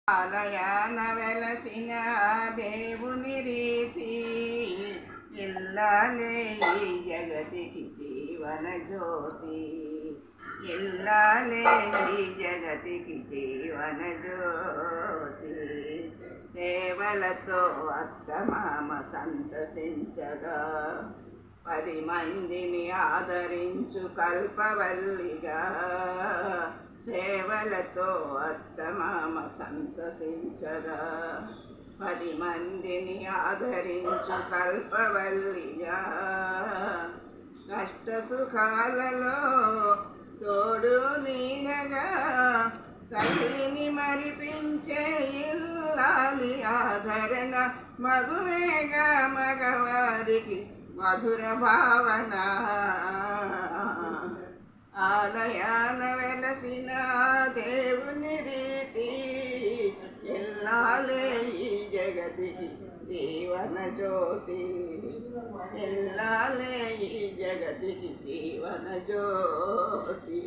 ఆలయాన వెలసిన దేవుని రీతి ఇల్లాలే ఈ జగతికి జీవన జ్యోతి. ఇల్లాలే ఈ జగతికి జీవన జ్యోతి. సేవలతో అత్తమామ సంతసించగా 10 మందిని ఆదరించు కల్పవల్లిగా. సేవలతో అత్తమామ సంతసించగా 10 మందిని ఆదరించు కల్పవల్లిగా. కష్ట సుఖాలలో తోడు నీడగా తల్లిని మరిపించే ఇల్లాలి ఆదరణ. మగువేగా మగవారికి మధుర భావన. ఆలయాన వెలసిన దేవుని రీతి ఇల్లాలే ఈ జగతికి జీవన జ్యోతి. ఇల్లాలే ఈ జగతికి జీవన జ్యోతి.